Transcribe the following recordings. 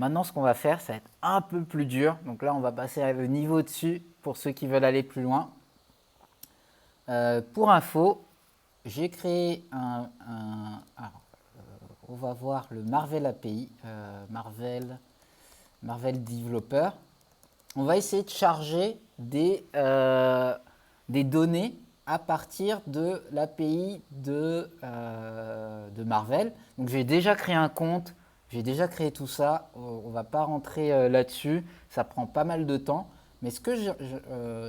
Maintenant, ce qu'on va faire, ça va être un peu plus dur. Donc là, on va passer à le niveau dessus pour ceux qui veulent aller plus loin. Pour info, j'ai créé alors, on va voir le Marvel API, Marvel Developer. On va essayer de charger des données à partir de l'API de Marvel. Donc j'ai déjà créé un compte, j'ai déjà créé tout ça. On ne va pas rentrer là-dessus, ça prend pas mal de temps. Mais ce que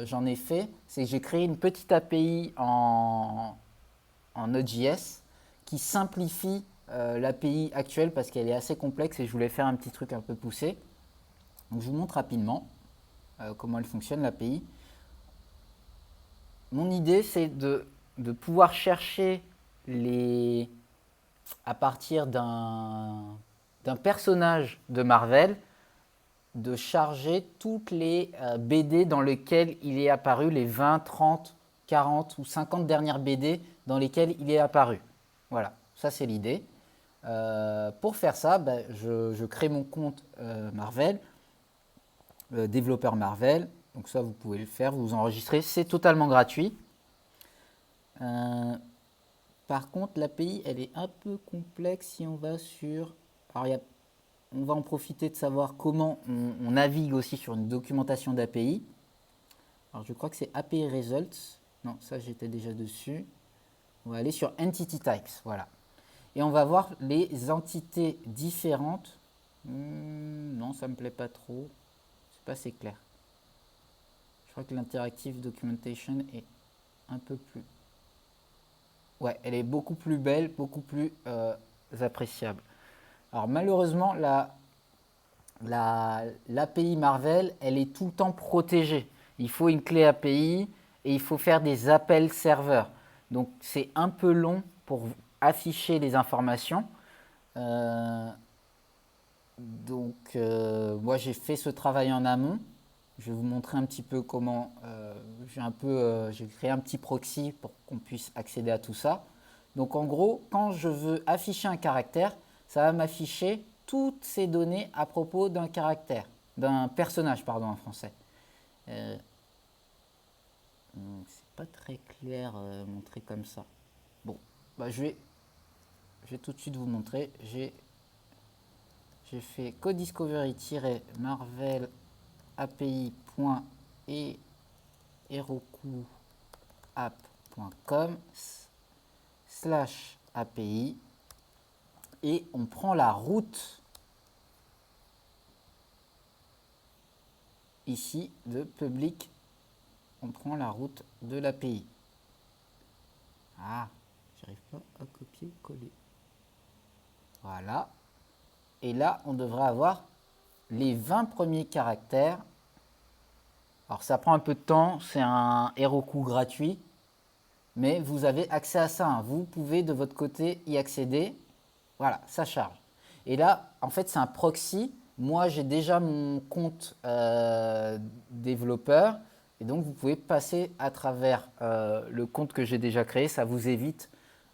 j'en ai fait, c'est que j'ai créé une petite API en Node.js qui simplifie l'API actuelle parce qu'elle est assez complexe et je voulais faire un petit truc un peu poussé. Donc je vous montre rapidement comment elle fonctionne l'API. Mon idée, c'est de pouvoir chercher à partir d'un personnage de Marvel, de charger toutes les BD dans lesquelles il est apparu, les 20, 30, 40 ou 50 dernières BD dans lesquelles il est apparu. Voilà, ça c'est l'idée. Pour faire ça, je crée mon compte Marvel, développeur Marvel. Donc ça, vous pouvez le faire, vous enregistrez, c'est totalement gratuit. Par contre, l'API, elle est un peu complexe si on va sur... Alors, on va en profiter de savoir comment on navigue aussi sur une documentation d'API. Alors, je crois que c'est API Results. Non, ça, j'étais déjà dessus. On va aller sur Entity Types, voilà. Et on va voir les entités différentes. Non, ça ne me plaît pas trop. C'est pas assez clair. Je crois que l'interactive documentation est un peu plus... Ouais, elle est beaucoup plus belle, beaucoup plus appréciable. Alors malheureusement, l'API Marvel, elle est tout le temps protégée. Il faut une clé API et il faut faire des appels serveurs. Donc c'est un peu long pour afficher les informations. Moi j'ai fait ce travail en amont. Je vais vous montrer un petit peu comment j'ai créé un petit proxy pour qu'on puisse accéder à tout ça. Donc en gros, quand je veux afficher un caractère, ça va m'afficher toutes ces données à propos d'un caractère, d'un personnage, pardon, en français. C'est pas très clair montré comme ça. Bon, je vais tout de suite vous montrer. J'ai fait codiscovery-marvel api.herokuapp.com/API et on prend la route ici de public, on prend la route de l'API. Ah, j'arrive pas à copier-coller. Voilà. Et là, on devrait avoir les 20 premiers caractères. Alors ça prend un peu de temps, c'est un Heroku gratuit, mais vous avez accès à ça, hein. Vous pouvez de votre côté y accéder. Voilà, ça charge. Et là, en fait, c'est un proxy. Moi, j'ai déjà mon compte développeur. Et donc, vous pouvez passer à travers le compte que j'ai déjà créé. Ça vous évite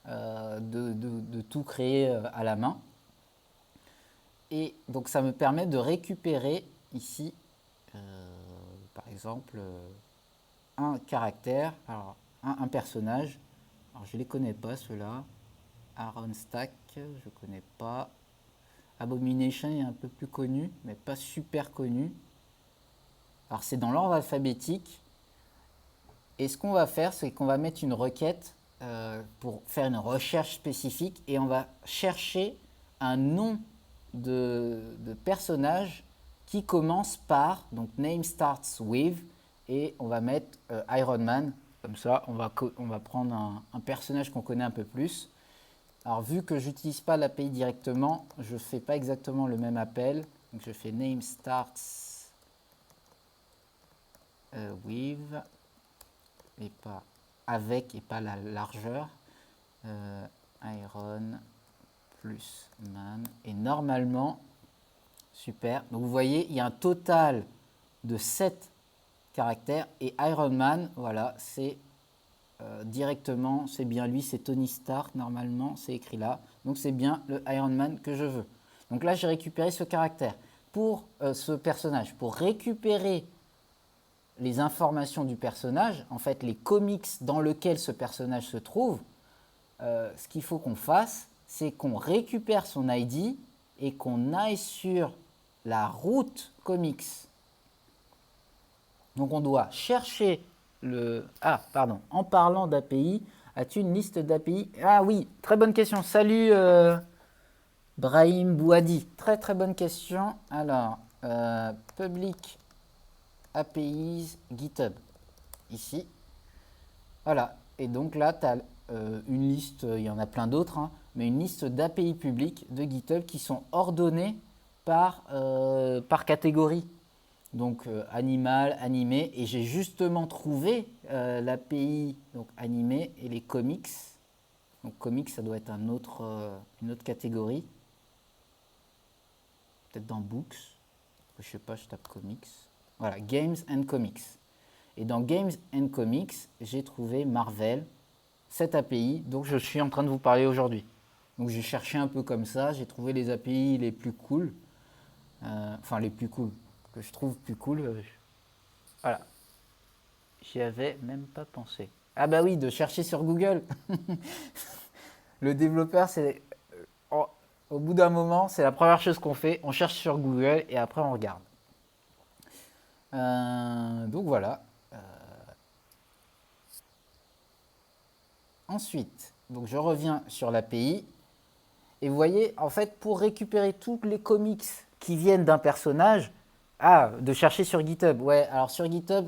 de tout créer à la main. Et donc, ça me permet de récupérer ici, par exemple, un caractère, alors un personnage. Alors, je ne les connais pas, ceux-là. Aaron Stack, je ne connais pas. Abomination est un peu plus connu, mais pas super connu. Alors c'est dans l'ordre alphabétique. Et ce qu'on va faire, c'est qu'on va mettre une requête pour faire une recherche spécifique et on va chercher un nom de personnage qui commence par, donc name starts with, et on va mettre Iron Man. Comme ça, on va prendre un personnage qu'on connaît un peu plus. Alors vu que je n'utilise pas l'API directement, je ne fais pas exactement le même appel. Donc je fais name starts with et pas avec et pas la largeur. Iron plus man. Et normalement, super. Donc vous voyez, il y a un total de 7 caractères. Et Iron Man, voilà, c'est directement, c'est bien lui, c'est Tony Stark, normalement, c'est écrit là. Donc c'est bien le Iron Man que je veux. Donc là, j'ai récupéré ce caractère. pour ce personnage. Pour récupérer les informations du personnage, en fait les comics dans lesquels ce personnage se trouve, ce qu'il faut qu'on fasse, c'est qu'on récupère son ID et qu'on aille sur la route comics. Donc on doit chercher le... Ah, pardon, en parlant d'API, as-tu une liste d'API? Ah oui, très bonne question. Salut Brahim Bouhadi, très très bonne question. Alors, public APIs GitHub, ici. Voilà, et donc là, tu as une liste, il y en a plein d'autres, hein, mais une liste d'API publiques de GitHub qui sont ordonnées par catégorie. Donc animal, animé, et j'ai justement trouvé l'API donc animé et les comics. Donc comics, ça doit être une autre catégorie. Peut-être dans books. Je sais pas, je tape comics. Voilà, games and comics. Et dans games and comics, j'ai trouvé Marvel, cette API dont je suis en train de vous parler aujourd'hui. Donc j'ai cherché un peu comme ça, j'ai trouvé les API les plus cool. Enfin les plus cool, que je trouve plus cool. Voilà. J'y avais même pas pensé. Ah bah oui, de chercher sur Google. Le développeur, c'est au bout d'un moment, c'est la première chose qu'on fait. On cherche sur Google et après on regarde. Donc voilà. Ensuite, donc je reviens sur l'API. Et vous voyez, en fait, pour récupérer tous les comics qui viennent d'un personnage, de chercher sur GitHub. Ouais, alors sur GitHub,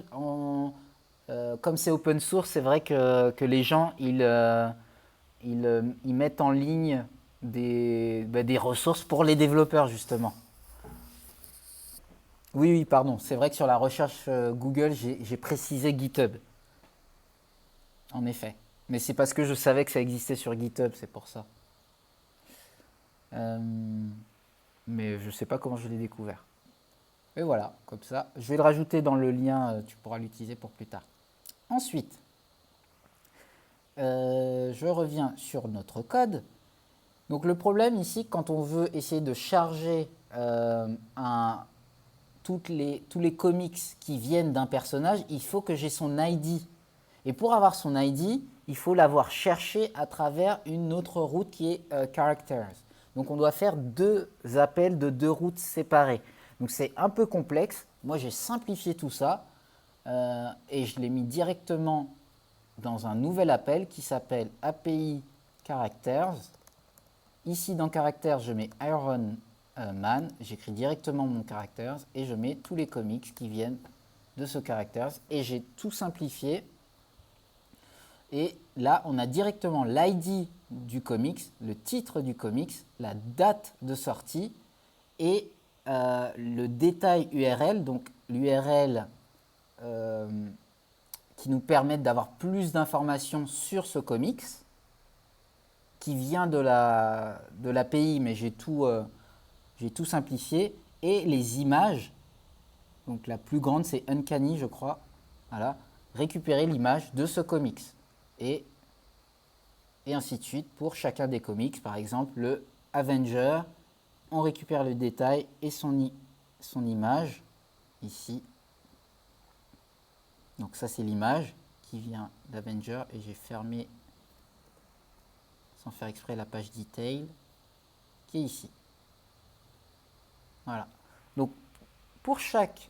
comme c'est open source, c'est vrai que les gens, ils mettent en ligne des ressources pour les développeurs, justement. Oui, oui, pardon. C'est vrai que sur la recherche Google, j'ai précisé GitHub. En effet. Mais c'est parce que je savais que ça existait sur GitHub, c'est pour ça. Mais je ne sais pas comment je l'ai découvert. Et voilà, comme ça. Je vais le rajouter dans le lien, tu pourras l'utiliser pour plus tard. Ensuite, je reviens sur notre code. Donc le problème ici, quand on veut essayer de charger tous les comics qui viennent d'un personnage, il faut que j'ai son ID. Et pour avoir son ID, il faut l'avoir cherché à travers une autre route qui est characters. Donc on doit faire deux appels de deux routes séparées. Donc c'est un peu complexe. Moi j'ai simplifié tout ça et je l'ai mis directement dans un nouvel appel qui s'appelle API characters. Ici dans characters, je mets Iron Man, j'écris directement mon characters et je mets tous les comics qui viennent de ce characters et j'ai tout simplifié. Et là, on a directement l'ID du comics, le titre du comics, la date de sortie et le détail URL, donc l'URL qui nous permet d'avoir plus d'informations sur ce comics, qui vient de l'API, mais j'ai tout simplifié, et les images. Donc la plus grande, c'est Uncanny, je crois. Voilà, récupérer l'image de ce comics. Et ainsi de suite pour chacun des comics. Par exemple, le Avenger, on récupère le détail et son image, ici. Donc ça, c'est l'image qui vient d'Avenger, et j'ai fermé, sans faire exprès, la page detail, qui est ici. Voilà. Donc, pour chaque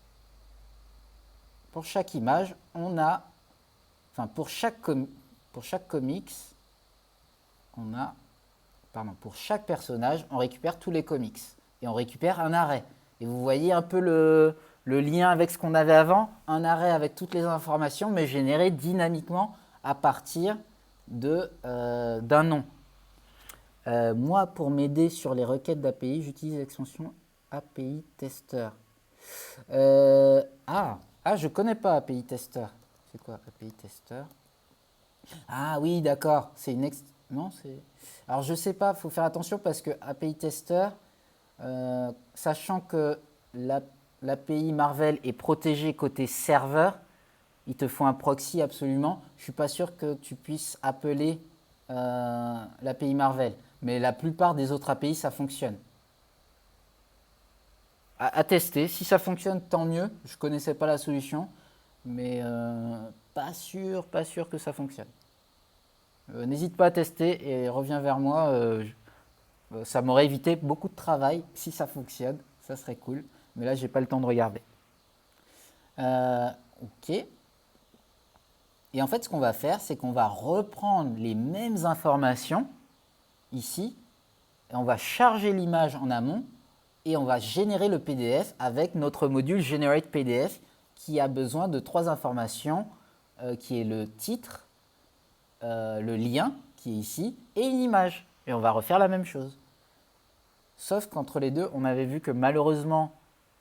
image, on a, enfin, pour chaque comics, on a, pardon, pour chaque personnage, on récupère tous les comics. Et on récupère un array. Et vous voyez un peu le lien avec ce qu'on avait avant, un array avec toutes les informations, mais généré dynamiquement à partir d'un nom. Moi, pour m'aider sur les requêtes d'API, j'utilise l'extension API Tester. Je ne connais pas API Tester. C'est quoi API Tester? Ah oui, d'accord. C'est une non, c'est. Alors je sais pas, il faut faire attention parce que API Tester, sachant que l'API Marvel est protégée côté serveur, il te faut un proxy absolument. Je suis pas sûr que tu puisses appeler l'API Marvel, mais la plupart des autres API ça fonctionne. à tester. Si ça fonctionne, tant mieux. Je ne connaissais pas la solution, mais pas sûr que ça fonctionne. N'hésite pas à tester et reviens vers moi. Ça m'aurait évité beaucoup de travail si ça fonctionne. Ça serait cool. Mais là, j'ai pas le temps de regarder. Ok. Et en fait, ce qu'on va faire, c'est qu'on va reprendre les mêmes informations ici. Et on va charger l'image en amont et on va générer le PDF avec notre module Generate PDF qui a besoin de 3 informations qui est le titre, le lien qui est ici et une image. Et on va refaire la même chose. Sauf qu'entre les deux, on avait vu que malheureusement,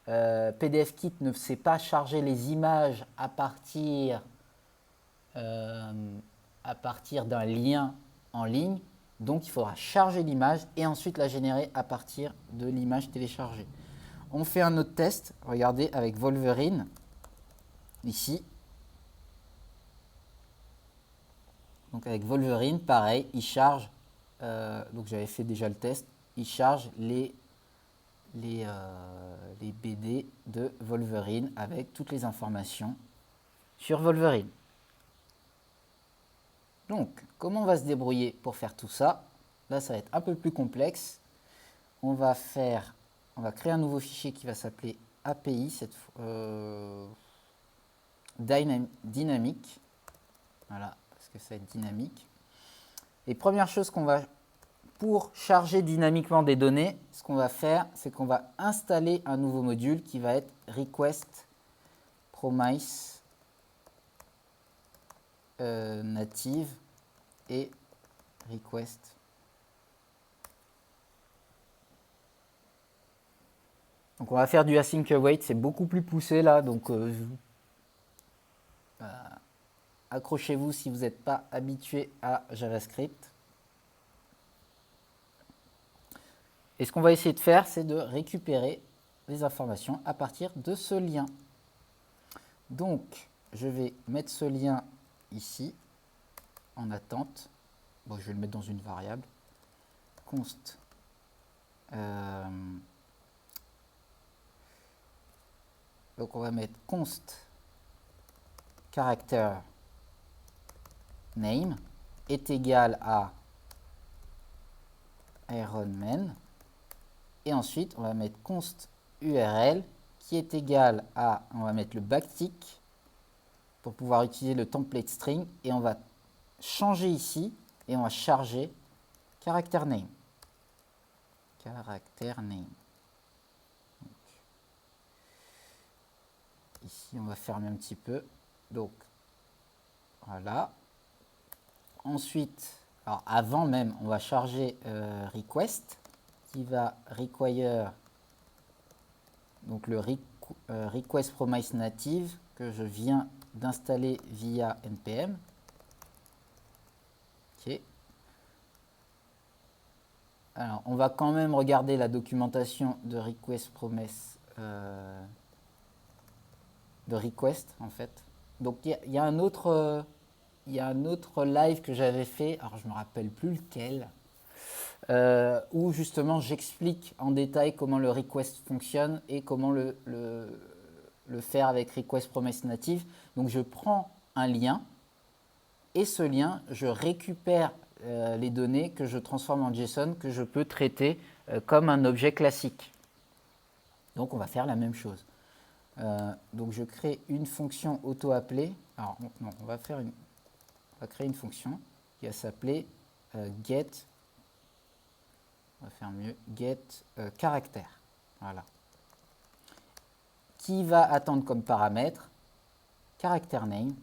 PDFKit ne sait pas charger les images à partir d'un lien en ligne. Donc il faudra charger l'image et ensuite la générer à partir de l'image téléchargée. On fait un autre test, regardez avec Wolverine, ici. Donc avec Wolverine, pareil, il charge, donc j'avais fait déjà le test, il charge les BD de Wolverine avec toutes les informations sur Wolverine. Donc, comment on va se débrouiller pour faire tout ça? Là, ça va être un peu plus complexe. On va créer un nouveau fichier qui va s'appeler API, dynamique. Voilà, parce que ça va être dynamique. Et première chose pour charger dynamiquement des données, ce qu'on va faire, c'est qu'on va installer un nouveau module qui va être request promise native et request. Donc on va faire du async await, c'est beaucoup plus poussé là, donc accrochez-vous si vous n'êtes pas habitué à JavaScript. Et ce qu'on va essayer de faire, c'est de récupérer les informations à partir de ce lien. Donc, je vais mettre ce lien ici, en attente. Bon, je vais le mettre dans une variable. Const. Donc, on va mettre const character name est égal à Ironman. Et ensuite, on va mettre const URL qui est égal à, on va mettre le backtick pour pouvoir utiliser le template string et on va changer ici et on va charger character name. Character name. Donc, ici, on va fermer un petit peu. Donc, voilà. Ensuite, alors avant même, on va charger request qui va require donc le request promise native que je viens d'installer via npm. Ok. Alors, on va quand même regarder la documentation de request promise de request en fait. Donc il y a un autre live que j'avais fait, alors je ne me rappelle plus lequel, où justement j'explique en détail comment le request fonctionne et comment le faire avec request promise native. Donc je prends un lien et ce lien, je récupère les données que je transforme en JSON que je peux traiter comme un objet classique. Donc on va faire la même chose. Donc je crée une fonction auto-appelée. Alors non, on va créer une fonction qui va s'appeler get. On va faire mieux, get caractère. Voilà. Qui va attendre comme paramètre character name.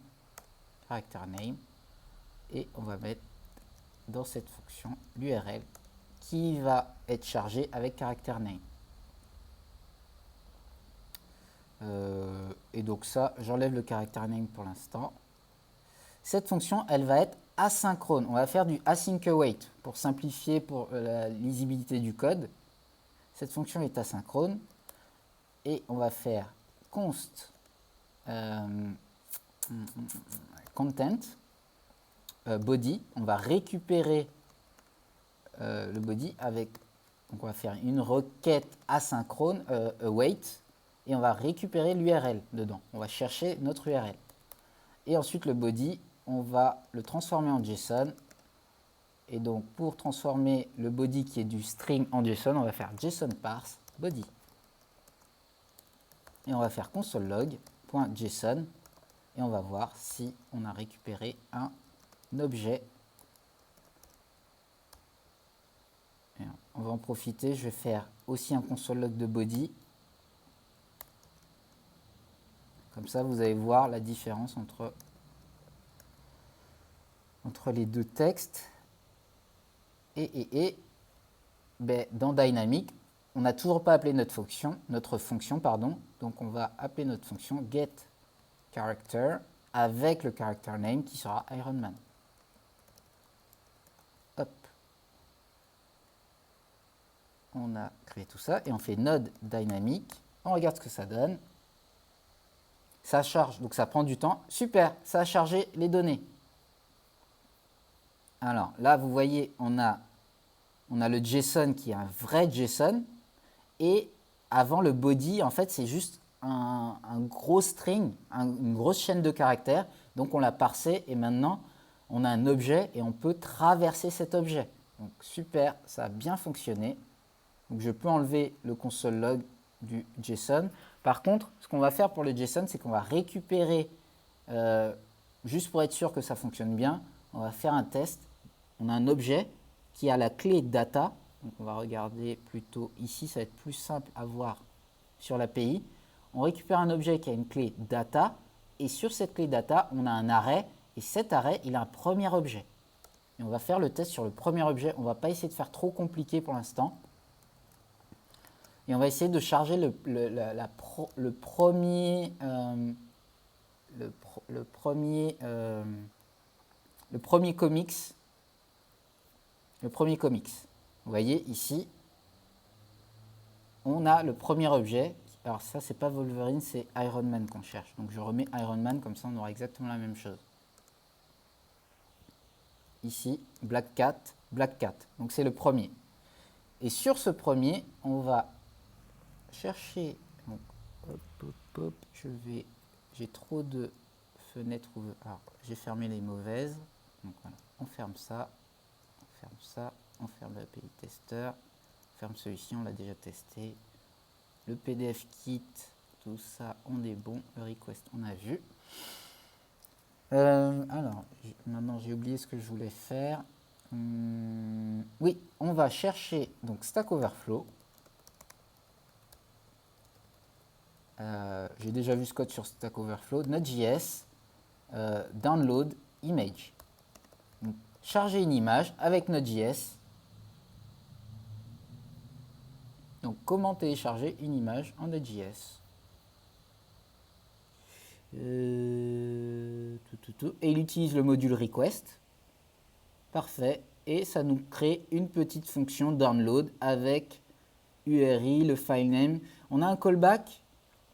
Et on va mettre dans cette fonction l'URL qui va être chargée avec character name. Et donc ça, j'enlève le character name pour l'instant. Cette fonction, elle va être asynchrone. On va faire du async await pour simplifier pour la lisibilité du code. Cette fonction est asynchrone et on va faire const content body. On va récupérer le body avec, Donc on va faire une requête asynchrone, await, et on va récupérer l'URL dedans. On va chercher notre URL. Et ensuite le body, on va le transformer en JSON. Et donc pour transformer le body qui est du string en JSON, on va faire JSON parse body. Et on va faire console log.json et on va voir si on a récupéré un objet. Et on va en profiter, je vais faire aussi un console log de body. Comme ça, vous allez voir la différence entre les deux textes. Ben, dans Dynamic, on n'a toujours pas appelé notre fonction, donc on va appeler notre fonction getCharacter avec le character name qui sera Ironman. Hop. On a créé tout ça et on fait node Dynamic. On regarde ce que ça donne. Ça charge, donc ça prend du temps. Super, ça a chargé les données. Alors là, vous voyez, on a le JSON qui est un vrai JSON. Et avant, le body, en fait, c'est juste un gros string, une grosse chaîne de caractères. Donc on l'a parsé et maintenant, on a un objet et on peut traverser cet objet. Donc super, ça a bien fonctionné. Donc je peux enlever le console log du JSON. Par contre, ce qu'on va faire pour le JSON, c'est qu'on va récupérer, juste pour être sûr que ça fonctionne bien, on va faire un test. On a un objet qui a la clé data. Donc on va regarder plutôt ici, ça va être plus simple à voir sur l'API. On récupère un objet qui a une clé data et sur cette clé data, on a un array et cet array, il a un premier objet. Et on va faire le test sur le premier objet. On ne va pas essayer de faire trop compliqué pour l'instant. Et on va essayer de charger le premier comics. Le premier comics. Vous voyez ici, on a le premier objet. Alors ça, c'est pas Wolverine, c'est Iron Man qu'on cherche. Donc je remets Iron Man, comme ça on aura exactement la même chose. Ici, Black Cat. Donc c'est le premier. Et sur ce premier, on va chercher. Donc, hop, j'ai trop de fenêtres ouvertes. Alors, j'ai fermé les mauvaises. Donc voilà, on ferme ça, on ferme l'API tester, on ferme celui-ci, on l'a déjà testé. Le PDF kit, tout ça, on est bon. Le request, on a vu. Alors, maintenant j'ai oublié ce que je voulais faire. Oui, on va chercher donc Stack Overflow. J'ai déjà vu ce code sur Stack Overflow. Node.js, download image. Donc, charger une image avec Node.js. Donc, comment télécharger une image en Node.js? Et il utilise le module request. Parfait. Et ça nous crée une petite fonction download avec URI, le file name. On a un callback.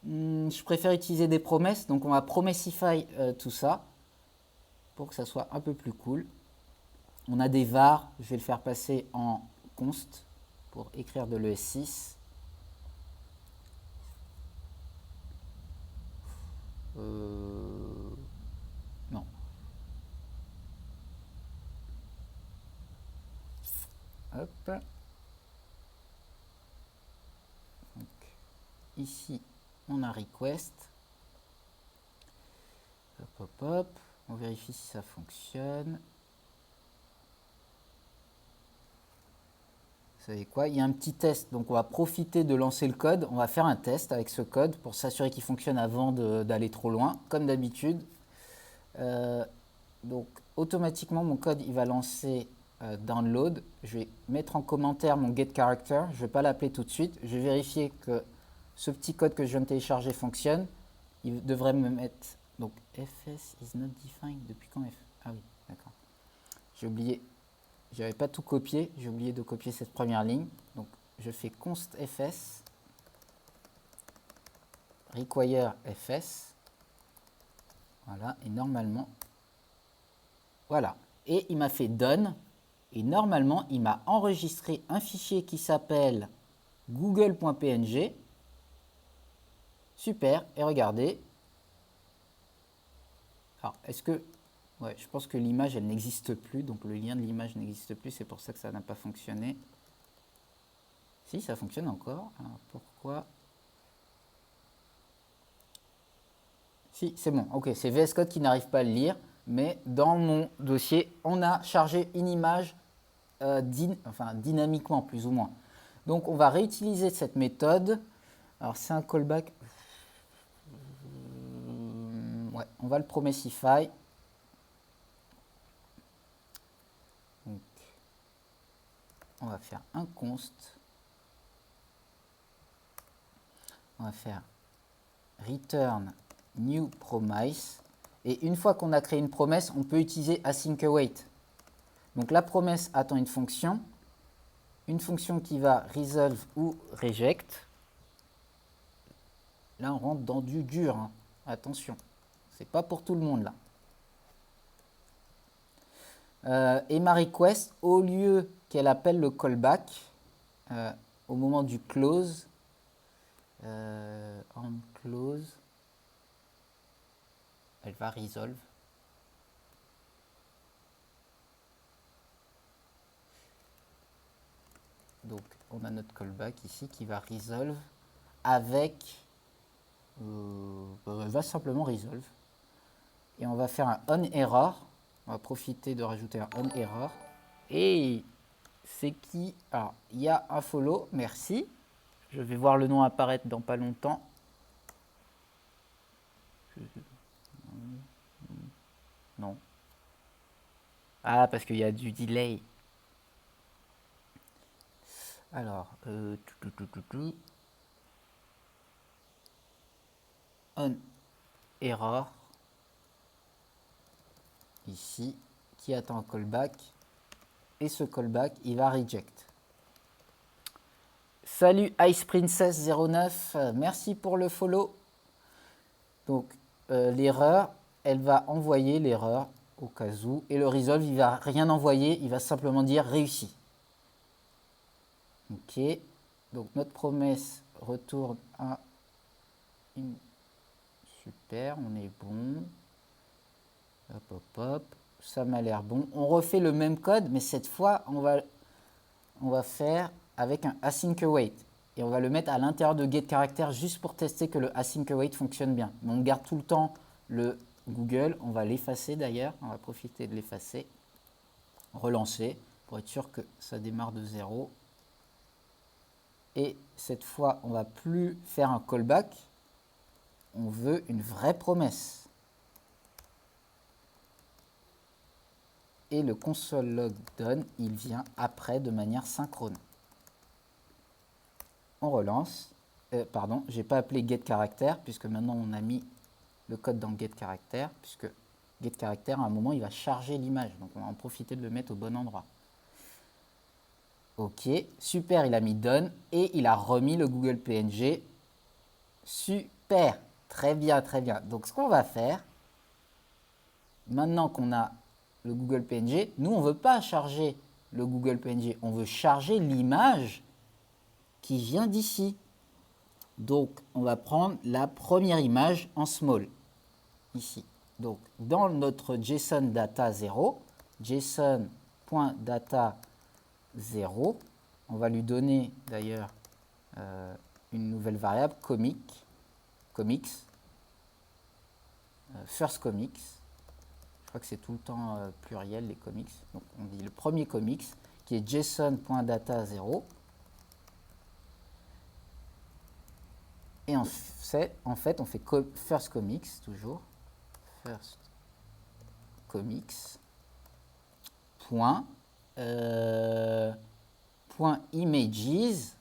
Je préfère utiliser des promesses. Donc on va promessify tout ça pour que ça soit un peu plus cool. On a des var. Je vais le faire passer en const pour écrire de l'ES6. Non. Hop. Donc, ici, on a request. Hop. On vérifie si ça fonctionne. Vous savez quoi? Il y a un petit test, donc on va profiter de lancer le code. On va faire un test avec ce code pour s'assurer qu'il fonctionne avant d'aller trop loin, comme d'habitude. Donc automatiquement, mon code il va lancer download. Je vais mettre en commentaire mon getCharacter. Je ne vais pas l'appeler tout de suite. Je vais vérifier que ce petit code que je viens de télécharger fonctionne. Il devrait me mettre donc fs is not defined. Depuis quand f? Ah oui, d'accord. J'ai oublié. J'avais pas tout copié, j'ai oublié de copier cette première ligne. Donc je fais const fs require fs. Voilà, et normalement, voilà. Et il m'a fait done. Et normalement, il m'a enregistré un fichier qui s'appelle google.png. Super, et regardez. Alors, est-ce que... Ouais, je pense que l'image, elle n'existe plus, donc le lien de l'image n'existe plus, c'est pour ça que ça n'a pas fonctionné. Si, ça fonctionne encore. Alors, pourquoi? Si, c'est bon. Ok, c'est VS Code qui n'arrive pas à le lire, mais dans mon dossier, on a chargé une image dynamiquement, plus ou moins. Donc, on va réutiliser cette méthode. Alors, c'est un callback. Ouais, on va le promessify. Donc, on va faire un const. On va faire return new promise. Et une fois qu'on a créé une promesse, on peut utiliser async-await. Donc la promesse attend une fonction qui va resolve ou reject. Là, on rentre dans du dur, hein. Attention, c'est pas pour tout le monde là. Et ma request, au lieu qu'elle appelle le callback, au moment du close, on close, elle va resolve. Donc, on a notre callback ici qui va resolve avec... va simplement resolve. Et on va faire un onError. On va profiter de rajouter un onError. Et c'est qui? Alors, il y a un follow, merci. Je vais voir le nom apparaître dans pas longtemps. Non. Ah, parce qu'il y a du delay. Alors, onError. Ici, qui attend un callback. Et ce callback, il va reject. Salut Ice Princess 09, merci pour le follow. Donc, l'erreur, elle va envoyer l'erreur au cas où. Et le resolve, il ne va rien envoyer, il va simplement dire réussi. Ok, donc notre promesse retourne à une... Super, on est bon. Hop, hop, hop. Ça m'a l'air bon. On refait le même code, mais cette fois, on va faire avec un async-await. Et on va le mettre à l'intérieur de getCharacter juste pour tester que le async-await fonctionne bien. Mais on garde tout le temps le Google. On va l'effacer d'ailleurs. On va profiter de l'effacer. Relancer pour être sûr que ça démarre de 0. Et cette fois, on ne va plus faire un callback. On veut une vraie promesse. Et le console log done, il vient après de manière synchrone. On relance. Pardon, je n'ai pas appelé getCharacter, puisque maintenant on a mis le code dans getCharacter, puisque getCharacter, à un moment, il va charger l'image. Donc on va en profiter de le mettre au bon endroit. Ok, super, il a mis done et il a remis le Google PNG. Super, très bien, très bien. Donc ce qu'on va faire, maintenant qu'on a le Google PNG, nous on ne veut pas charger le Google PNG, on veut charger l'image qui vient d'ici. Donc on va prendre la première image en small, ici. Donc dans notre JSON data 0, JSON.data 0, on va lui donner d'ailleurs une nouvelle variable comics, first comics. Je crois que c'est tout le temps pluriel les comics. Donc on dit le premier comics qui est JSON.data 0. Et en fait, on fait first comics toujours. First comics. Point images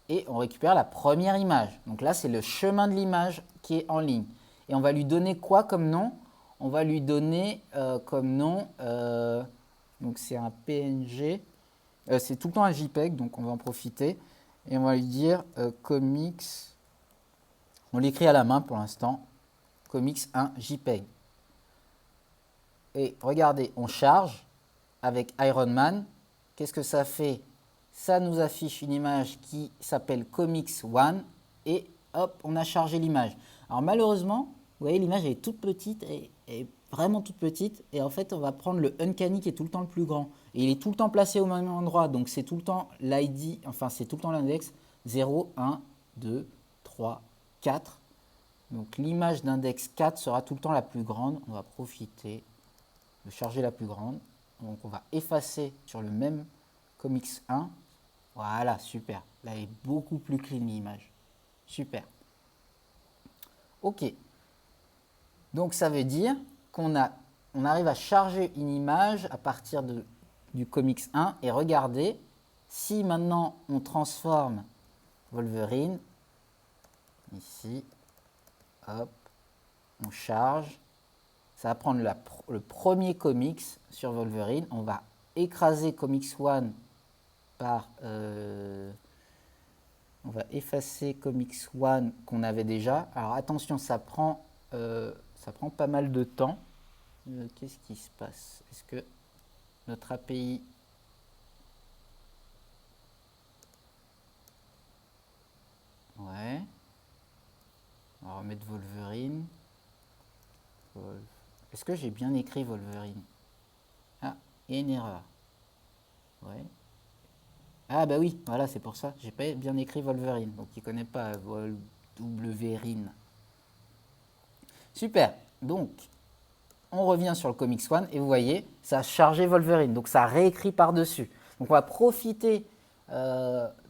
et on récupère la première image. Donc là, c'est le chemin de l'image qui est en ligne. Et on va lui donner quoi comme nom? On va lui donner comme nom, donc c'est un PNG, c'est tout le temps un JPEG, donc on va en profiter. Et on va lui dire comics, on l'écrit à la main pour l'instant, comics 1 JPEG. Et regardez, on charge. avec Iron Man, qu'est-ce que ça fait? Ça nous affiche une image qui s'appelle Comics One et hop, on a chargé l'image. Alors malheureusement, vous voyez l'image est toute petite et vraiment toute petite et en fait on va prendre le Uncanny qui est tout le temps le plus grand et il est tout le temps placé au même endroit, donc c'est tout le temps l'ID, enfin c'est tout le temps l'index 0, 1, 2, 3, 4. Donc l'image d'index 4 sera tout le temps la plus grande. On va profiter de charger la plus grande. Donc on va effacer sur le même Comics 1. Voilà, super. Là, elle est beaucoup plus clean l'image. Super. Ok. Donc ça veut dire qu'on arrive à charger une image à partir du Comics 1 et regardez, si maintenant on transforme Wolverine, ici, hop, on charge, ça va prendre le premier comics sur Wolverine, on va écraser Comics 1 par... on va effacer Comics 1 qu'on avait déjà. Alors attention, ça prend pas mal de temps. Qu'est-ce qui se passe? Est-ce que notre API... Ouais. On va remettre Wolverine. Est-ce que j'ai bien écrit Wolverine? Ah, il y a une erreur. Ouais. Ah bah oui, voilà, c'est pour ça. J'ai pas bien écrit Wolverine. Donc il ne connaît pas Wolverine. Super. Donc, on revient sur le Comics One et vous voyez, ça a chargé Wolverine. Donc ça a réécrit par-dessus. Donc on va profiter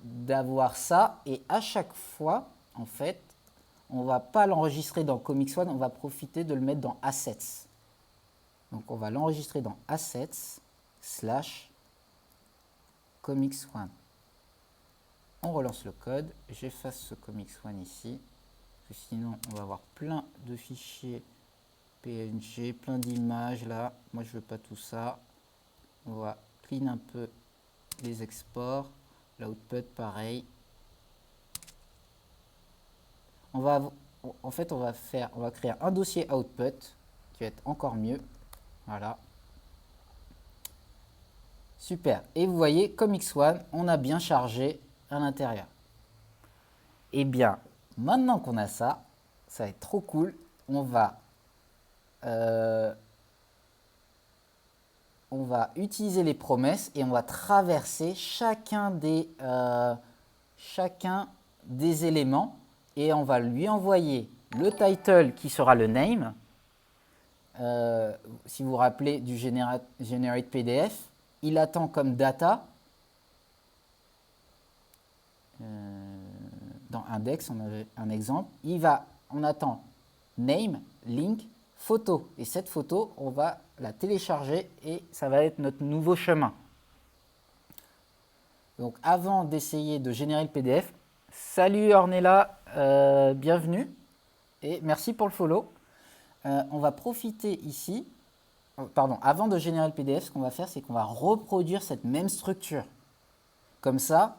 d'avoir ça et à chaque fois, en fait, on ne va pas l'enregistrer dans Comics One, on va profiter de le mettre dans Assets. Donc on va l'enregistrer dans Assets / Comics One. On relance le code, j'efface ce Comics One ici, parce que sinon on va avoir plein de fichiers PNG, plein d'images là. Moi je veux pas tout ça. On va clean un peu les exports, l'output pareil. On va créer un dossier output qui va être encore mieux. Voilà. Super. Et vous voyez, Comics One, on a bien chargé à l'intérieur. Et bien, maintenant qu'on a ça, ça va être trop cool. On va utiliser les promesses et on va traverser chacun des éléments et on va lui envoyer le title qui sera le name. Si vous vous rappelez du generate PDF, il attend comme data. Dans index, on avait un exemple. On attend name, link, photo. Et cette photo, on va la télécharger et ça va être notre nouveau chemin. Donc avant d'essayer de générer le PDF, salut Ornella, bienvenue et merci pour le follow. On va profiter ici, avant de générer le PDF, ce qu'on va faire, c'est qu'on va reproduire cette même structure. Comme ça,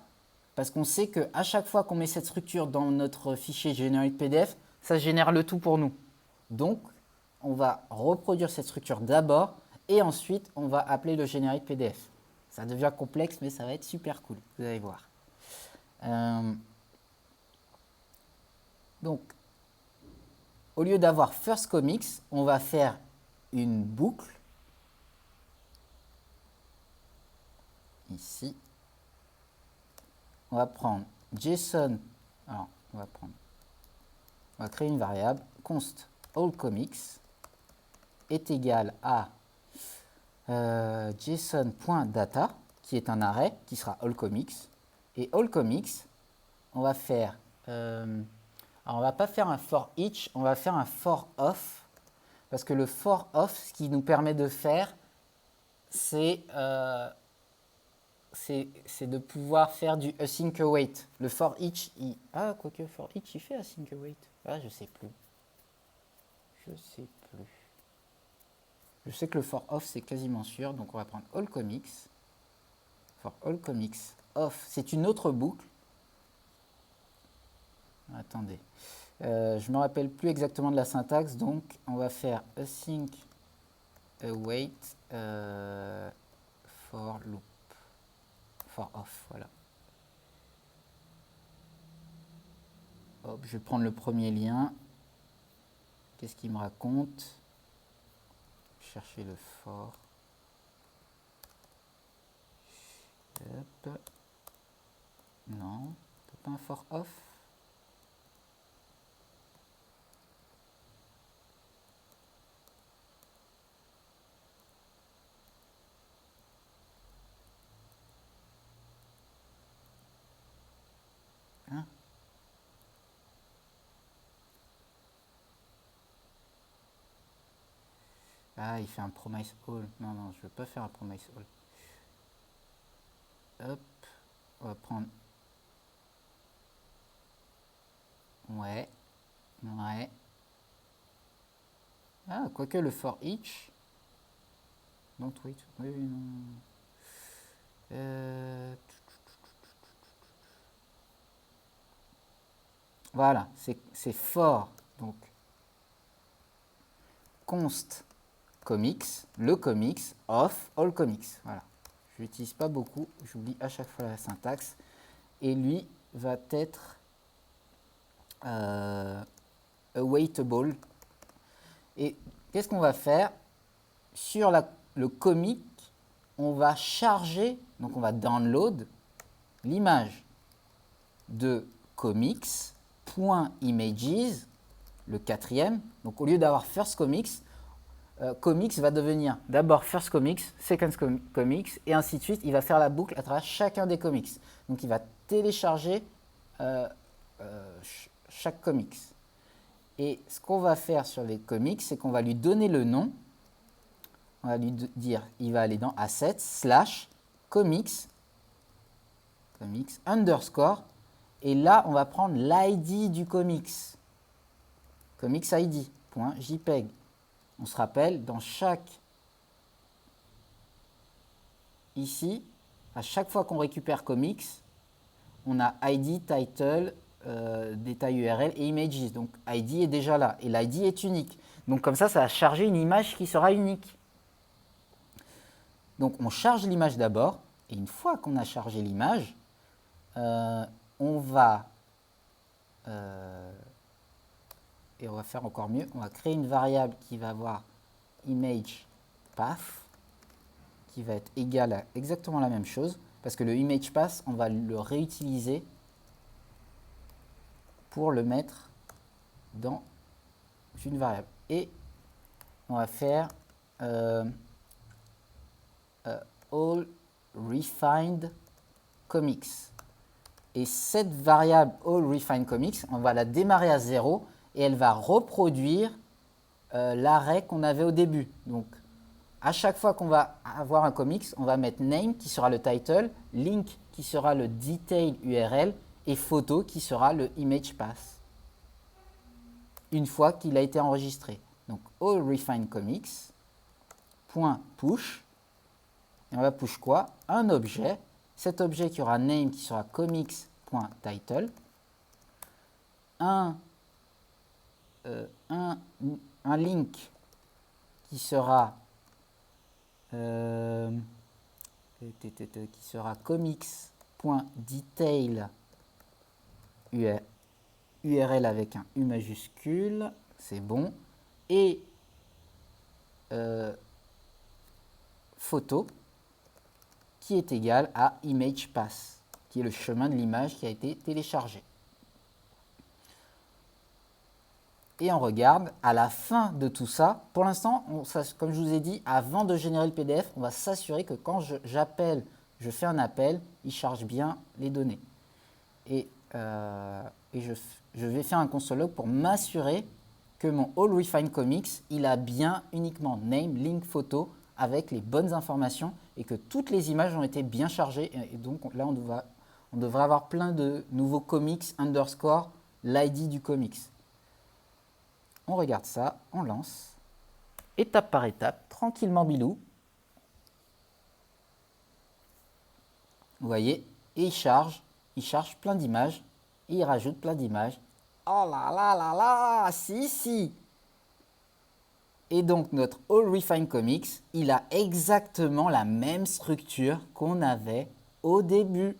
parce qu'on sait qu'à chaque fois qu'on met cette structure dans notre fichier generate PDF, ça génère le tout pour nous. Donc, on va reproduire cette structure d'abord et ensuite, on va appeler le generate PDF. Ça devient complexe, mais ça va être super cool, vous allez voir. Donc, au lieu d'avoir first comics, on va faire une boucle. Ici. On va prendre JSON. Alors, on va créer une variable const allComics est égal à JSON.data qui est un array qui sera allComics. Et allComics, on va faire. Alors on va pas faire un for each, on va faire un for off. Parce que le for off, ce qui nous permet de faire, c'est de pouvoir faire du async await. Le for each, quoique for each, il fait async await. Ah, je sais plus. Je sais que le for off, c'est quasiment sûr. Donc, on va prendre allComics. For allComics off, c'est une autre boucle. Attendez. Je ne me rappelle plus exactement de la syntaxe. Donc, on va faire async await for loop, for off, voilà. Hop, je vais prendre le premier lien. Qu'est-ce qu'il me raconte? Chercher le for. Hop. Non, pas un for off. Hein? Ah, il fait un promise all. Non, non, je ne veux pas faire un promise all. Hop, on va prendre. Ouais, ouais. Ah, quoique le for each. Don't wait. Oui, oui, non. Voilà, c'est for. Donc, const comics, le comics, of all comics. Voilà. Je l'utilise pas beaucoup, j'oublie à chaque fois la syntaxe. Et lui va être awaitable. Et qu'est-ce qu'on va faire? Sur le comic, on va charger, donc on va download l'image de comics.images, le quatrième. Donc au lieu d'avoir first comics, comics va devenir d'abord first comics, second comics, et ainsi de suite. Il va faire la boucle à travers chacun des comics. Donc il va télécharger chaque comics. Et ce qu'on va faire sur les comics, c'est qu'on va lui donner le nom. On va lui dire, il va aller dans Assets, /comics, underscore, et là, on va prendre l'ID du comics, comics ID.jpg. On se rappelle, dans chaque, ici, à chaque fois qu'on récupère comics, on a ID, title, détail URL et images. Donc ID est déjà là, et l'ID est unique. Donc comme ça va charger une image qui sera unique. Donc on charge l'image d'abord, et une fois qu'on a chargé l'image, on va et on va faire encore mieux, on va créer une variable qui va avoir image path, qui va être égale à exactement la même chose, parce que le image path, on va le réutiliser pour le mettre dans une variable. Et on va faire all refined comics. Et cette variable allRefineComics, on va la démarrer à 0 et elle va reproduire l'arrêt qu'on avait au début. Donc, à chaque fois qu'on va avoir un comics, on va mettre name qui sera le title, link qui sera le detail URL et photo qui sera le image path. Une fois qu'il a été enregistré. Donc, allRefineComics, .push, et on va push quoi? Un objet. Cet objet qui aura name qui sera comics.title, un link qui sera comics.detail URL avec un U majuscule, c'est bon, et photo qui est égal à image path, qui est le chemin de l'image qui a été téléchargée. Et on regarde à la fin de tout ça. Pour l'instant, comme je vous ai dit, avant de générer le PDF, on va s'assurer que quand je fais un appel, il charge bien les données. Et je vais faire un console log pour m'assurer que mon allRefineComics, il a bien uniquement name, link, photo, avec les bonnes informations et que toutes les images ont été bien chargées. Et donc là, on devrait avoir plein de nouveaux comics underscore l'ID du comics. On regarde ça, on lance, étape par étape, tranquillement bilou. Vous voyez, et il charge plein d'images, et il rajoute plein d'images. Oh là là là là, si. Et donc notre All Refine Comics, il a exactement la même structure qu'on avait au début.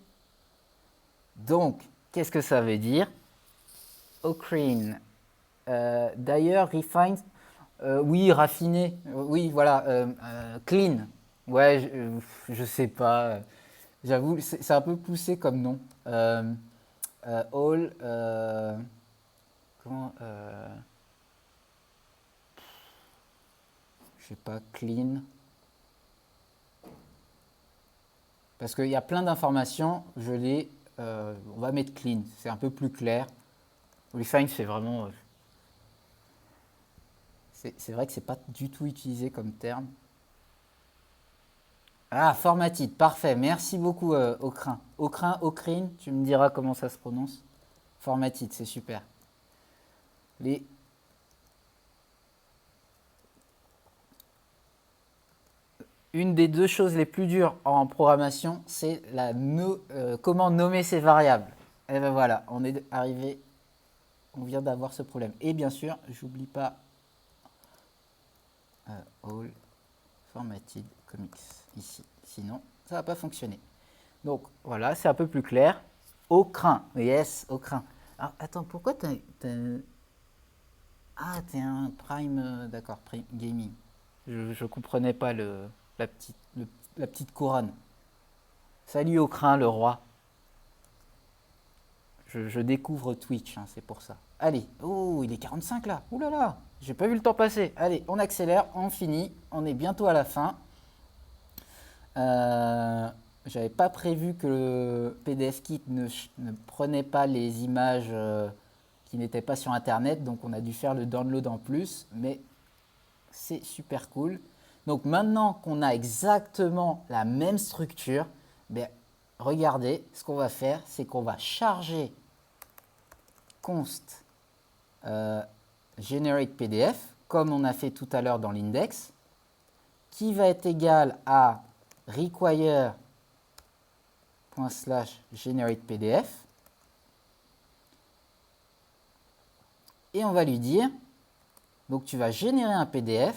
Donc, qu'est-ce que ça veut dire? Ocrine. D'ailleurs, Refine, oui, raffiné, oui, voilà, clean. Ouais, je sais pas. J'avoue, c'est un peu poussé comme nom. All, comment, je sais pas, clean. Parce qu'il y a plein d'informations, on va mettre clean, c'est un peu plus clair. Refine, c'est vraiment, c'est vrai que c'est pas du tout utilisé comme terme. Ah, formatted, parfait, merci beaucoup Ocrin. Ocrine, tu me diras comment ça se prononce. Formatted, c'est super. Les... Une des deux choses les plus dures en programmation, c'est comment nommer ces variables. Et ben voilà, on est arrivé, on vient d'avoir ce problème. Et bien sûr, j'oublie pas all formatted comics ici. Sinon, ça va pas fonctionner. Donc voilà, c'est un peu plus clair. Au crin, yes, au crin. Alors, attends, pourquoi Ah, t'es un Prime, d'accord, Prime Gaming. Je comprenais pas la, petite, la petite couronne. Salut au crin, le roi. Je découvre Twitch, hein, c'est pour ça. Allez, oh, il est 45 là. Ouh là là, j'ai pas vu le temps passer. Allez, on accélère, on finit. On est bientôt à la fin. J'avais pas prévu que le PDF Kit ne prenait pas les images qui n'étaient pas sur Internet, donc on a dû faire le download en plus, mais c'est super cool. Donc maintenant qu'on a exactement la même structure, ben, regardez, ce qu'on va faire, c'est qu'on va charger const generate PDF, comme on a fait tout à l'heure dans l'index, qui va être égal à require ./generate PDF. Et on va lui dire, donc tu vas générer un PDF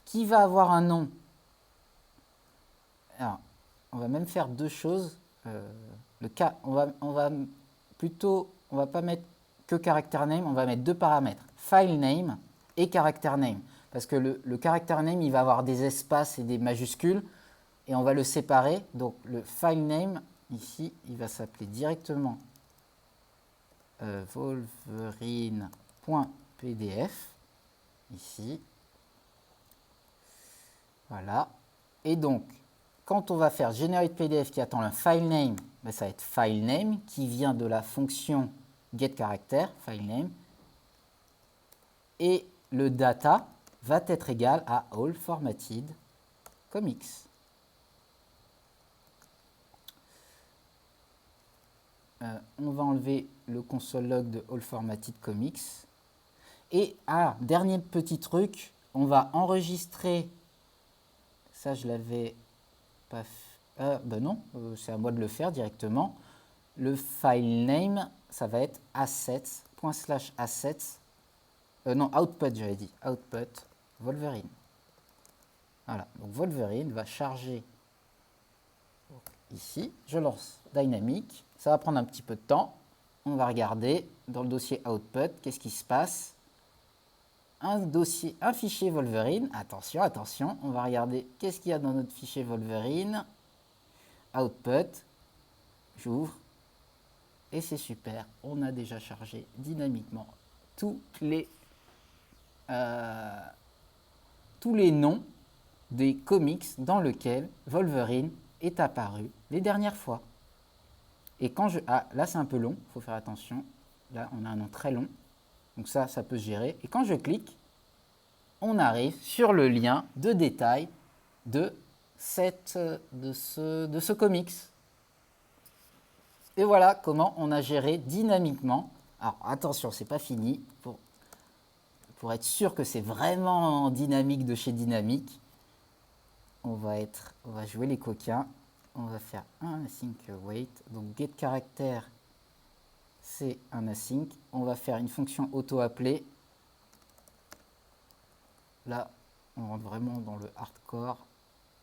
qui va avoir un nom. Alors, on va même faire deux choses. On va pas mettre que character name, on va mettre deux paramètres, file name et character name. Parce que le character name, il va avoir des espaces et des majuscules, et on va le séparer. Donc le file name, ici, il va s'appeler directement wolverine.pdf, ici. Voilà. Et donc, quand on va faire generate PDF qui attend un file name, ben ça va être file name qui vient de la fonction getCharacter, file name. Et le data va être égal à all formatted comics. On va enlever le console log de all formatted comics. Et dernier petit truc, on va enregistrer, ça je l'avais pas fait, ben non, c'est à moi de le faire directement. Le file name, ça va être assets, non, output, j'avais dit, output, Wolverine. Voilà, donc Wolverine va charger ici, je lance Dynamic, ça va prendre un petit peu de temps. On va regarder dans le dossier output, qu'est-ce qui se passe. Un fichier Wolverine, attention, attention, on va regarder qu'est-ce qu'il y a dans notre fichier Wolverine. Output, j'ouvre, et c'est super, on a déjà chargé dynamiquement tous les noms des comics dans lesquels Wolverine est apparu les dernières fois. Et quand là c'est un peu long, il faut faire attention. Là on a un nom très long, donc ça peut se gérer. Et quand je clique, on arrive sur le lien de détail de ce comics. Et voilà comment on a géré dynamiquement. Alors attention, c'est pas fini. Pour être sûr que c'est vraiment dynamique de chez Dynamique, on va jouer les coquins. On va faire un async await. Donc get character, c'est un async. On va faire une fonction auto-appelée. Là, on rentre vraiment dans le hardcore.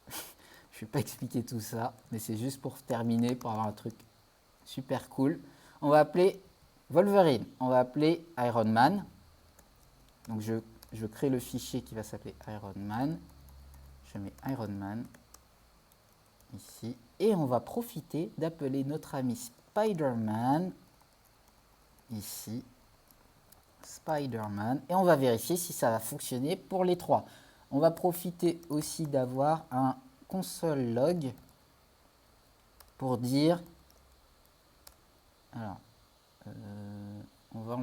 Je ne vais pas expliquer tout ça, mais c'est juste pour terminer, pour avoir un truc super cool. On va appeler Wolverine. On va appeler Iron Man. Donc, je crée le fichier qui va s'appeler Iron Man. Je mets Iron Man ici. Et on va profiter d'appeler notre ami Spider-Man ici. Spider-Man. Et on va vérifier si ça va fonctionner pour les trois. On va profiter aussi d'avoir un console log pour dire... Alors, on va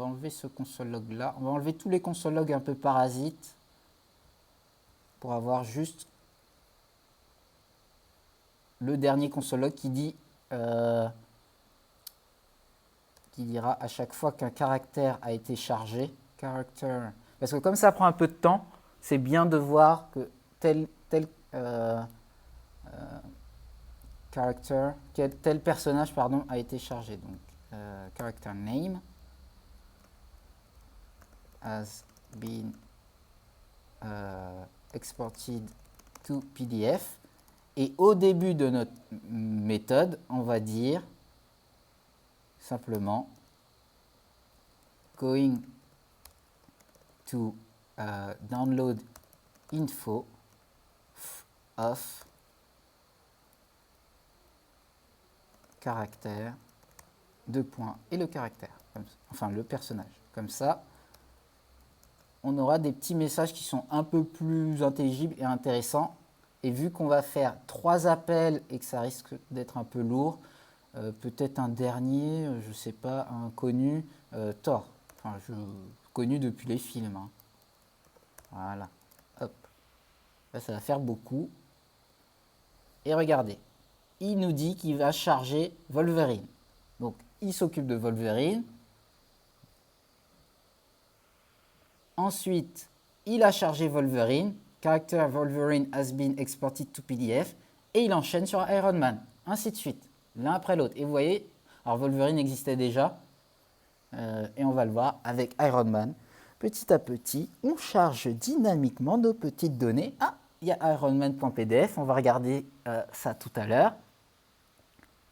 enlever ce console log là. On va enlever tous les console logs un peu parasites pour avoir juste le dernier console log qui dit qui dira à chaque fois qu'un caractère a été chargé. Character. Parce que comme ça prend un peu de temps, c'est bien de voir que tel character, tel personnage pardon, a été chargé. Donc, character name has been exported to PDF. Et au début de notre méthode, on va dire simplement going to download info of caractère, deux points, et le caractère, enfin le personnage. Comme ça, on aura des petits messages qui sont un peu plus intelligibles et intéressants. Et vu qu'on va faire 3 appels et que ça risque d'être un peu lourd, peut-être un dernier, je ne sais pas, un connu, Thor. Enfin, connu depuis les films. Hein. Voilà. Hop. Là, ça va faire beaucoup. Et regardez, il nous dit qu'il va charger Wolverine. Donc, il s'occupe de Wolverine. Ensuite, il a chargé Wolverine. Character Wolverine has been exported to PDF. Et il enchaîne sur Iron Man. Ainsi de suite. L'un après l'autre. Et vous voyez, alors Wolverine existait déjà. Et on va le voir avec Iron Man. Petit à petit, on charge dynamiquement nos petites données. Ah, il y a ironman.pdf. On va regarder ça tout à l'heure.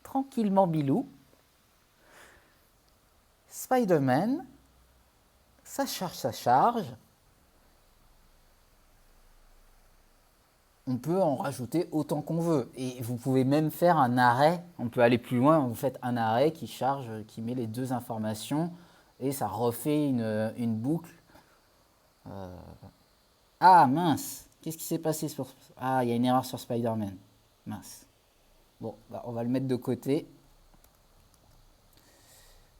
Tranquillement bilou. Spider-Man. Ça charge, ça charge. On peut en rajouter autant qu'on veut. Et vous pouvez même faire un arrêt. On peut aller plus loin. Vous faites un arrêt qui charge, qui met les deux informations. Et ça refait une boucle. Ah mince, qu'est-ce qui s'est passé sur... Ah, il y a une erreur sur Spider-Man. Mince. Bon, bah, on va le mettre de côté.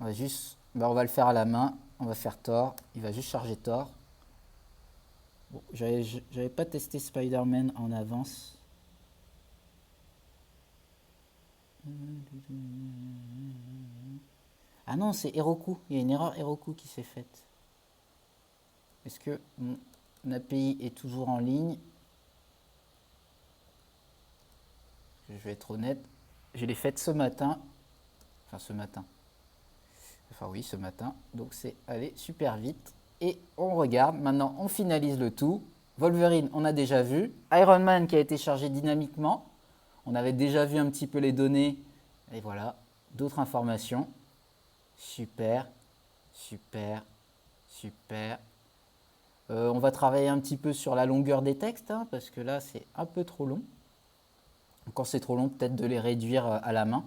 On va juste... Bah, on va le faire à la main. On va faire Thor. Il va juste charger Thor. Bon, j'avais pas testé Spider-Man en avance. Ah non, c'est Heroku. Il y a une erreur Heroku qui s'est faite. Est-ce que mon API est toujours en ligne? Je vais être honnête. Je l'ai faite ce matin. Enfin, ce matin. Enfin, oui, ce matin. Donc, c'est allé super vite. Et on regarde. Maintenant, on finalise le tout. Wolverine, on a déjà vu. Iron Man qui a été chargé dynamiquement. On avait déjà vu un petit peu les données. Et voilà, d'autres informations. Super, super, super. On va travailler un petit peu sur la longueur des textes, hein, parce que là, c'est un peu trop long. Quand c'est trop long, peut-être de les réduire à la main.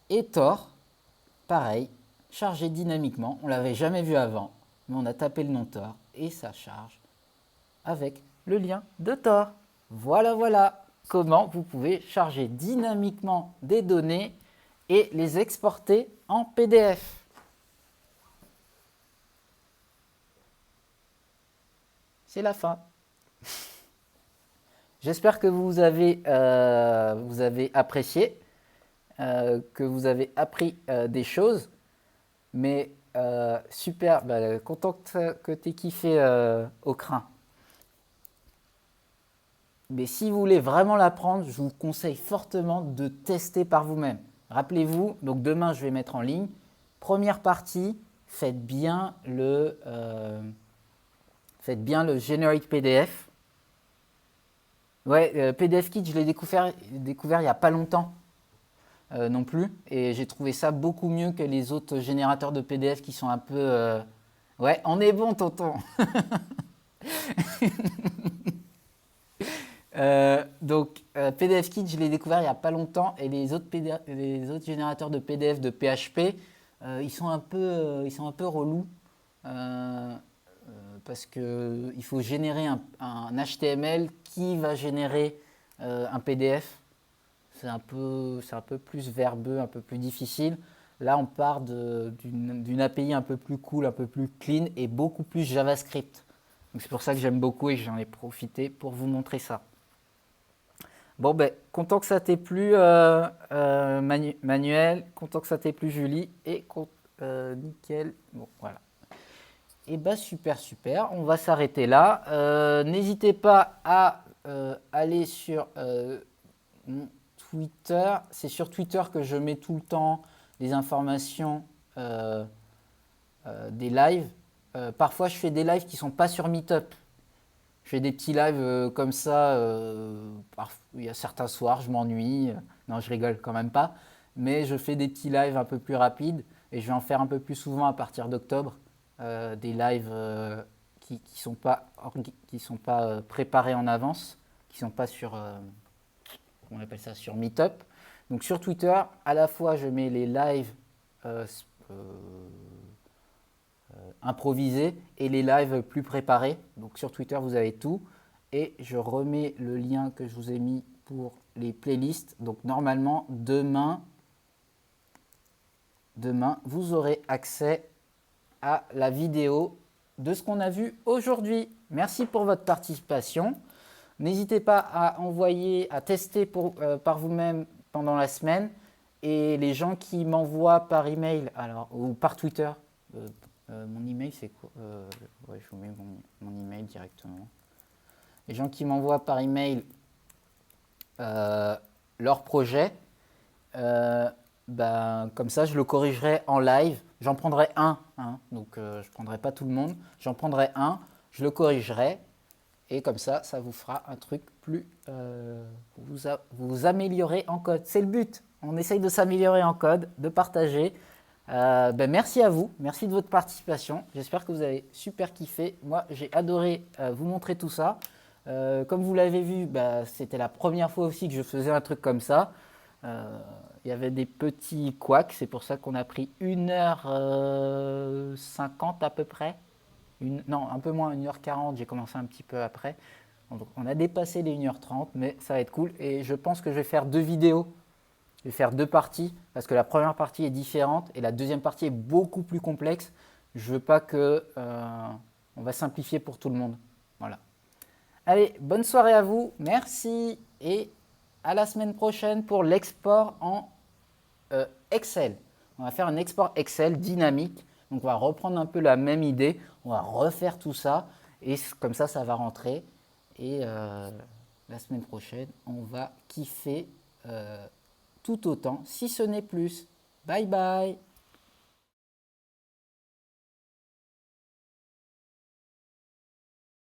Et Thor, pareil, chargé dynamiquement. On ne l'avait jamais vu avant, mais on a tapé le nom Thor et ça charge avec le lien de Thor. Voilà, voilà comment vous pouvez charger dynamiquement des données et les exporter en PDF. C'est la fin. J'espère que vous avez apprécié, que vous avez appris des choses. Mais super, bah, content que tu aies kiffé au crin. Mais si vous voulez vraiment l'apprendre, je vous conseille fortement de tester par vous-même. Rappelez-vous, donc demain, je vais mettre en ligne. Première partie, faites bien le Generic PDF. Ouais, PDF Kit, je l'ai découvert il n'y a pas longtemps non plus. Et j'ai trouvé ça beaucoup mieux que les autres générateurs de PDF qui sont un peu... Ouais, on est bon, tonton. PDF Kit, je l'ai découvert il n'y a pas longtemps. Et les autres générateurs de PDF de PHP, ils sont un peu relous. Parce qu'il faut générer un HTML qui va générer un PDF. C'est un peu plus verbeux, un peu plus difficile. Là, on part d'une API un peu plus cool, un peu plus clean et beaucoup plus JavaScript. Donc c'est pour ça que j'aime beaucoup et j'en ai profité pour vous montrer ça. Bon, ben, content que ça t'ait plu, Manuel, content que ça t'ait plu, Julie, et nickel. Bon, voilà. Et bah super, super, on va s'arrêter là. N'hésitez pas à aller sur mon Twitter. C'est sur Twitter que je mets tout le temps les informations des lives. Parfois, je fais des lives qui ne sont pas sur Meetup. Je fais des petits lives comme ça. Il y a certains soirs, je m'ennuie. Non, je rigole quand même pas. Mais je fais des petits lives un peu plus rapides. Et je vais en faire un peu plus souvent à partir d'octobre. Des lives qui ne sont pas préparés en avance, qui ne sont pas sur, on appelle ça, sur Meetup. Donc sur Twitter, à la fois je mets les lives improvisés et les lives plus préparés. Donc sur Twitter, vous avez tout. Et je remets le lien que je vous ai mis pour les playlists. Donc normalement, demain vous aurez accès à la vidéo de ce qu'on a vu aujourd'hui. Merci pour votre participation. N'hésitez pas à envoyer, à tester par vous-même pendant la semaine. Et les gens qui m'envoient par email, ou par Twitter, mon email c'est quoi ouais, je vous mets mon email directement. Les gens qui m'envoient par email leur projet, comme ça je le corrigerai en live. J'en prendrai un, donc je ne prendrai pas tout le monde. J'en prendrai un, je le corrigerai. Et comme ça vous fera un truc plus... vous améliorez en code. C'est le but. On essaye de s'améliorer en code, de partager. Merci à vous. Merci de votre participation. J'espère que vous avez super kiffé. Moi, j'ai adoré vous montrer tout ça. Comme vous l'avez vu, c'était la première fois aussi que je faisais un truc comme ça. Il y avait des petits couacs. C'est pour ça qu'on a pris 1h50 à peu près. Non, un peu moins, 1h40, j'ai commencé un petit peu après. Donc, on a dépassé les 1h30, mais ça va être cool. Et je pense que je vais faire 2 vidéos. Je vais faire 2 parties, parce que la première partie est différente et la deuxième partie est beaucoup plus complexe. Je veux pas que... on va simplifier pour tout le monde. Voilà. Allez, bonne soirée à vous. Merci et à la semaine prochaine pour l'export en Excel. On va faire un export Excel dynamique. Donc on va reprendre un peu la même idée, on va refaire tout ça et comme ça va rentrer. Et la semaine prochaine, on va kiffer tout autant, si ce n'est plus. Bye bye.